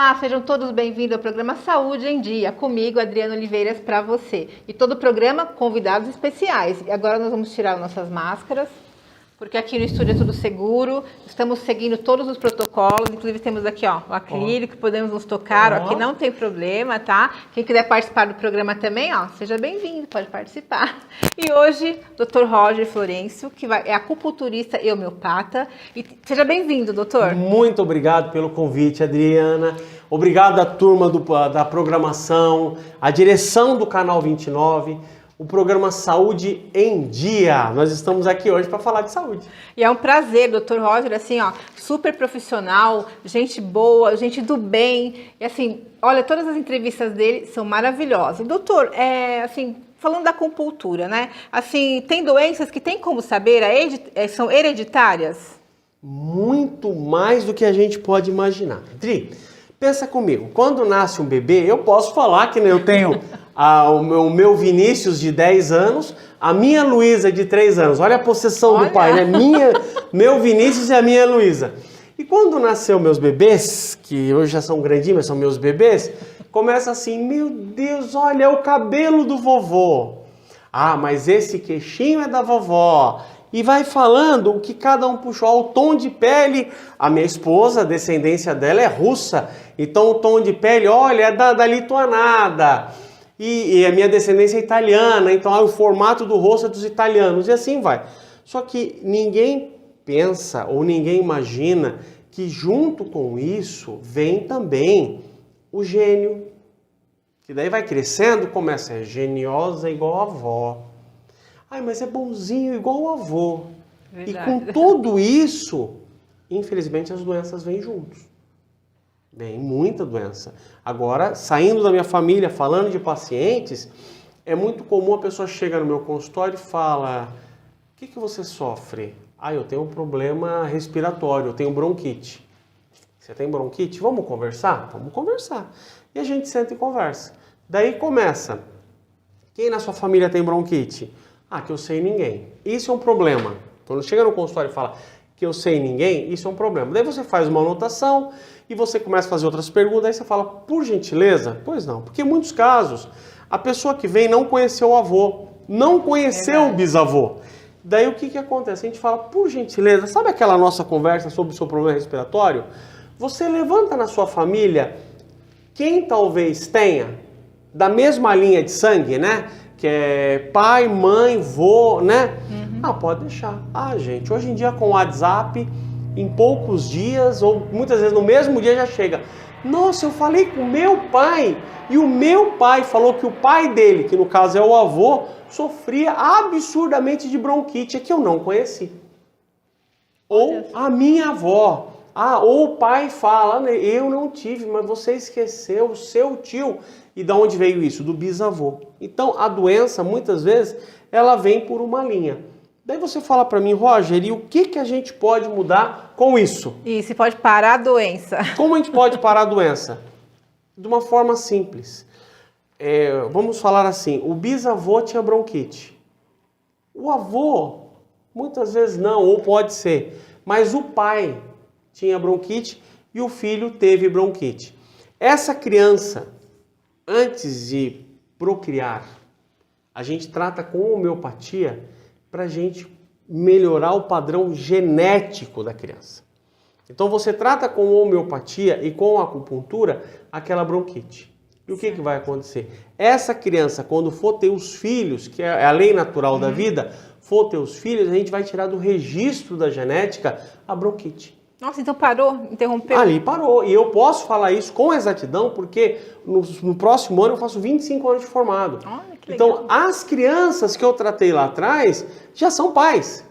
Olá, sejam todos bem-vindos ao programa Saúde em Dia, comigo, Adriana Oliveiras, para você. E todo o programa, convidados especiais. E agora nós vamos tirar nossas máscaras, porque aqui no estúdio é tudo seguro, estamos seguindo todos os protocolos, inclusive temos aqui ó, o acrílico, podemos nos tocar, aqui não tem problema, tá? Quem quiser participar do programa também, ó, seja bem-vindo, pode participar. E hoje, Dr. Roger Florencio, que é acupunturista e homeopata. E seja bem-vindo, doutor. Muito obrigado pelo convite, Adriana. Obrigado à turma da programação, à direção do Canal 29. O programa Saúde em Dia. Nós estamos aqui hoje para falar de saúde. E é um prazer, Dr. Roger, assim, ó, super profissional, gente boa, gente do bem. E assim, olha, todas as entrevistas dele são maravilhosas. Doutor, assim, falando da acupuntura, né? Assim, tem doenças que tem como saber, são hereditárias? Muito mais do que a gente pode imaginar. Dri, pensa comigo, quando nasce um bebê, eu posso falar que eu tenho o meu Vinícius de 10 anos, a minha Luísa de 3 anos. Olha a possessão do pai, né? Meu Vinícius e a minha Luísa. E quando nasceu meus bebês, que hoje já são grandinhos, mas são meus bebês, começa assim, meu Deus, olha, é o cabelo do vovô. Ah, mas esse queixinho é da vovó. E vai falando o que cada um puxou, o tom de pele. A minha esposa, a descendência dela é russa, então o tom de pele, olha, é da lituanada. E a minha descendência é italiana, então o formato do rosto é dos italianos, e assim vai. Só que ninguém pensa ou ninguém imagina que junto com isso vem também o gênio. Que daí vai crescendo, começa, é geniosa igual a avó. Ai, mas é bonzinho igual o avô. Verdade. E com tudo isso, infelizmente as doenças vêm juntos. Vem muita doença. Agora, saindo da minha família, falando de pacientes, é muito comum a pessoa chega no meu consultório e fala: o que você sofre? Ah, eu tenho um problema respiratório, eu tenho bronquite. Você tem bronquite? Vamos conversar? Vamos conversar. E a gente senta e conversa. Daí começa. Quem na sua família tem bronquite? Ah, que eu sei ninguém. Isso é um problema. Quando chega no consultório e fala que eu sei ninguém, isso é um problema. Daí você faz uma anotação e você começa a fazer outras perguntas, aí você fala, por gentileza? Pois não, porque em muitos casos, a pessoa que vem não conheceu o avô, não conheceu o bisavô. Daí o que acontece? A gente fala, por gentileza, sabe aquela nossa conversa sobre o seu problema respiratório? Você levanta na sua família quem talvez tenha da mesma linha de sangue, né? Que é pai, mãe, vô, né? Ah, pode deixar. Ah, gente, hoje em dia com o WhatsApp, em poucos dias, ou muitas vezes no mesmo dia já chega. Nossa, eu falei com o meu pai, e o meu pai falou que o pai dele, que no caso é o avô, sofria absurdamente de bronquite, que eu não conheci. Ou a minha avó. Ah, ou o pai fala, eu não tive, mas você esqueceu, o seu tio. E de onde veio isso? Do bisavô. Então, a doença, muitas vezes, ela vem por uma linha. Daí você fala para mim, Roger, e o que a gente pode mudar com isso? E se pode parar a doença? Como a gente pode parar a doença? De uma forma simples. Vamos falar assim, o bisavô tinha bronquite. O avô, muitas vezes não, ou pode ser. Mas o pai tinha bronquite e o filho teve bronquite. Essa criança, antes de procriar, a gente trata com homeopatia para a gente melhorar o padrão genético da criança. Então você trata com homeopatia e com acupuntura aquela bronquite. E o que vai acontecer? Essa criança, quando for ter os filhos, que é a lei natural da vida, for ter os filhos, a gente vai tirar do registro da genética a bronquite. Nossa, então parou? Interrompeu? Ali parou. E eu posso falar isso com exatidão porque no próximo ano eu faço 25 anos de formado. Olha, que legal. Então, as crianças que eu tratei lá atrás já são pais.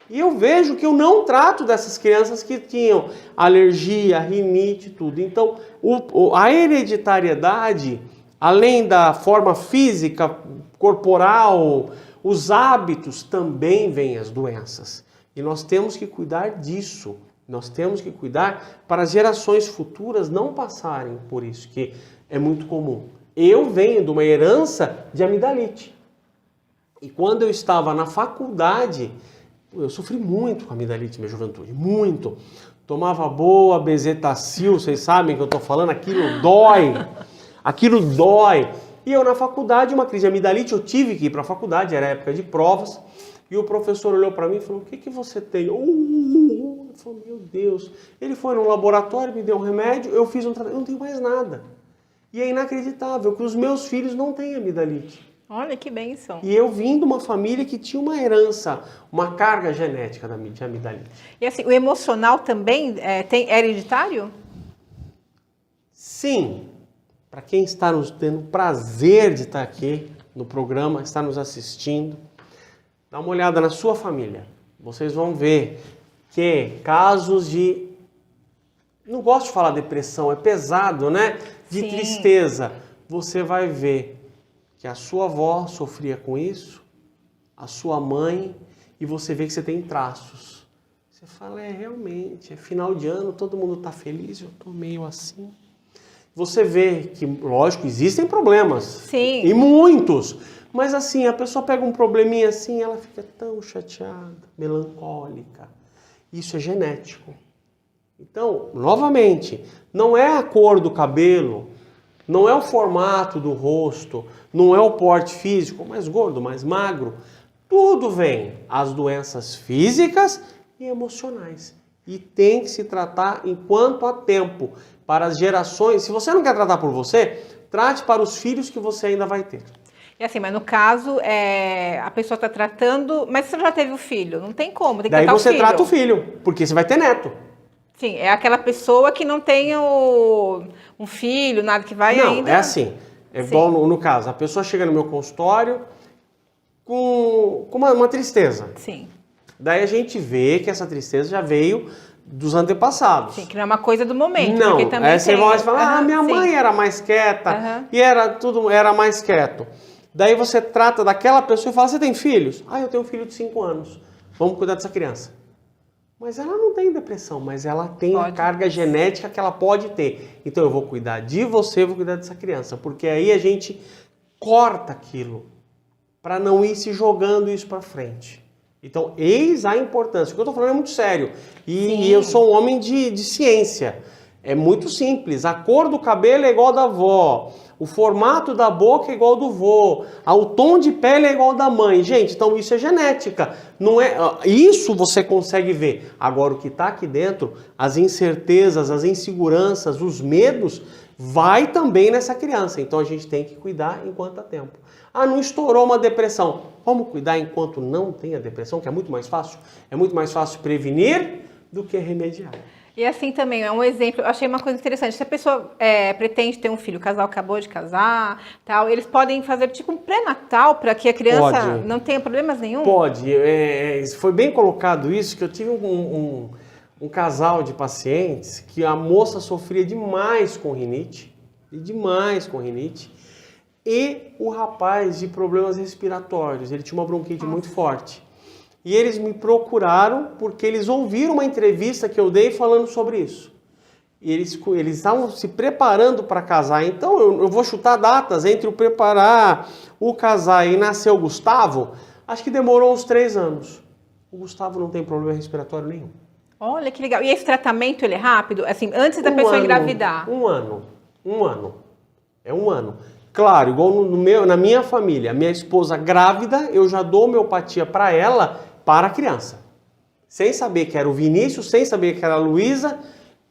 E eu vejo que eu não trato dessas crianças que tinham alergia, rinite e tudo. Então, a hereditariedade, além da forma física, corporal, os hábitos, também vêm as doenças. E nós temos que cuidar disso. Nós temos que cuidar para as gerações futuras não passarem por isso, que é muito comum. Eu venho de uma herança de amidalite. E quando eu estava na faculdade, Eu sofri muito com amidalite na minha juventude, muito. Tomava boa, bezetacil, vocês sabem que eu tô falando, aquilo dói. Aquilo dói. E eu na faculdade, uma crise de amidalite, eu tive que ir para a faculdade, era época de provas, e o professor olhou para mim e falou, o que que você tem? Eu falei, meu Deus. Ele foi no laboratório, me deu um remédio, eu fiz um tratamento, eu não tenho mais nada. E é inacreditável que os meus filhos não têm amidalite. Olha que bênção. E eu vim de uma família que tinha uma herança, uma carga genética de amidalite. E assim, o emocional também é hereditário? Sim. Para quem está nos tendo o prazer de estar aqui no programa, está nos assistindo, dá uma olhada na sua família. Vocês vão ver que casos de... Não gosto de falar depressão, é pesado, né? De Sim. tristeza. Você vai ver que a sua avó sofria com isso, a sua mãe, e você vê que você tem traços. Você fala, realmente, é final de ano, todo mundo está feliz, eu estou meio assim. Você vê que, lógico, existem problemas. Sim. E muitos. Mas assim, a pessoa pega um probleminha assim, ela fica tão chateada, melancólica. Isso é genético. Então, novamente, não é a cor do cabelo, não é o formato do rosto, não é o porte físico, mais gordo, mais magro. Tudo vem, as doenças físicas e emocionais. E tem que se tratar enquanto há tempo. Para as gerações, se você não quer tratar por você, trate para os filhos que você ainda vai ter. E assim, mas no caso, a pessoa está tratando, mas você já teve o filho, não tem como, tem que Daí tratar você o filho. trata o filho, porque você vai ter neto. Sim, é aquela pessoa que não tem um filho, nada que vai Não, ainda... é assim, é igual no caso, a pessoa chega no meu consultório com uma tristeza. Sim. Daí a gente vê que essa tristeza já veio dos antepassados. Sim, que não é uma coisa do momento. Não, porque também você vai falar, Aham, minha sim. mãe era mais quieta, Aham. e era mais quieto. Daí você trata daquela pessoa e fala, você tem filhos? Eu tenho um filho de 5 anos, vamos cuidar dessa criança. Mas ela não tem depressão, mas ela tem a carga genética que ela pode ter. Então eu vou cuidar de você, vou cuidar dessa criança, porque aí a gente corta aquilo, para não ir se jogando isso para frente. Então, eis a importância. O que eu estou falando é muito sério. E eu sou um homem de ciência. É muito simples. A cor do cabelo é igual ao da avó. O formato da boca é igual ao do vô. O tom de pele é igual ao da mãe. Gente, então isso é genética. Não é, isso você consegue ver. Agora, o que está aqui dentro, as incertezas, as inseguranças, os medos, vai também nessa criança. Então, a gente tem que cuidar enquanto há tempo. Não estourou uma depressão. Vamos cuidar enquanto não tem a depressão, que é muito mais fácil. É muito mais fácil prevenir do que remediar. E assim também, é um exemplo, eu achei uma coisa interessante. Se a pessoa pretende ter um filho, o casal acabou de casar, tal, eles podem fazer tipo um pré-natal para que a criança não tenha problemas nenhum? Pode. Foi bem colocado isso, que eu tive um casal de pacientes que a moça sofria demais com rinite, e o rapaz de problemas respiratórios, ele tinha uma bronquite muito forte. E eles me procuraram porque eles ouviram uma entrevista que eu dei falando sobre isso. E eles estavam se preparando para casar. Então eu vou chutar datas entre o preparar, o casar e nascer o Gustavo. Acho que demorou uns 3 anos. O Gustavo não tem problema respiratório nenhum. Olha que legal. E esse tratamento, ele é rápido? Assim, antes da pessoa engravidar? 1 ano. 1 ano. É 1 ano. Claro, igual na minha família, a minha esposa grávida, eu já dou homeopatia para ela, para a criança. Sem saber que era o Vinícius, sem saber que era a Luísa,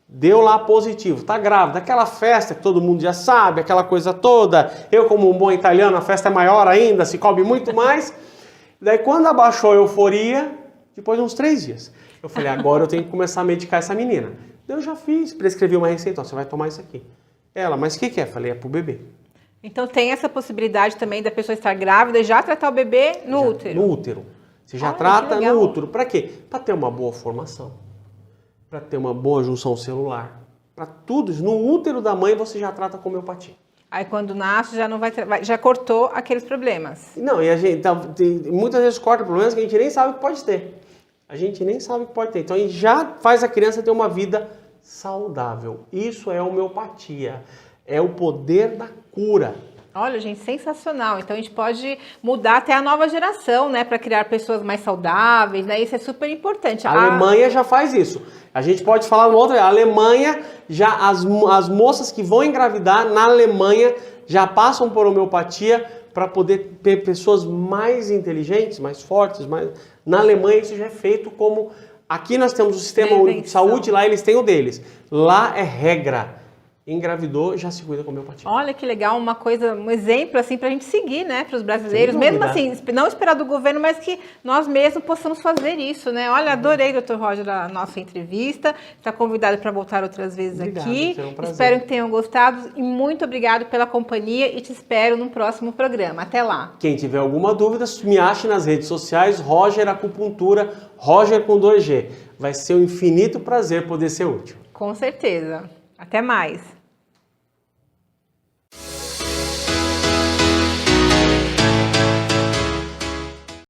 deu lá positivo. Tá grávida, aquela festa que todo mundo já sabe, aquela coisa toda. Eu, como um bom italiano, a festa é maior ainda, se come muito mais. Daí, quando abaixou a euforia, depois de uns 3 dias, eu falei, agora eu tenho que começar a medicar essa menina. Daí eu já fiz, prescrevi uma receita, você vai tomar isso aqui. Ela, mas o que é? Falei, é pro bebê. Então tem essa possibilidade também da pessoa estar grávida e já tratar o bebê no útero? No útero. Você já trata no útero. Para quê? Para ter uma boa formação. Para ter uma boa junção celular. Para tudo isso. No útero da mãe você já trata com homeopatia. Aí quando nasce já não já cortou aqueles problemas. Não, e a gente muitas vezes corta problemas que a gente nem sabe que pode ter. A gente nem sabe que pode ter. Então a gente já faz a criança ter uma vida saudável. Isso é homeopatia. É o poder da cura. Olha, gente, sensacional. Então a gente pode mudar até a nova geração, né, para criar pessoas mais saudáveis, né? Isso é super importante. A Alemanha já faz isso. A gente pode falar uma outra, a Alemanha já as moças que vão engravidar na Alemanha já passam por homeopatia para poder ter pessoas mais inteligentes, mais fortes, mais... Na Alemanha isso já é feito como aqui nós temos o sistema único de saúde, lá eles têm o deles. Lá é regra. Engravidou, já se cuida com homeopatia. Olha que legal, uma coisa, um exemplo assim pra gente seguir, né, para os brasileiros, mesmo assim, não esperar do governo, mas que nós mesmos possamos fazer isso, né? Olha, adorei, Dr. Roger, a nossa entrevista, está convidado para voltar outras vezes aqui. Foi um prazer. Espero que tenham gostado e muito obrigado pela companhia e te espero no próximo programa. Até lá. Quem tiver alguma dúvida, me ache nas redes sociais, Roger Acupuntura, Roger com 2G. Vai ser um infinito prazer poder ser útil. Com certeza. Até mais.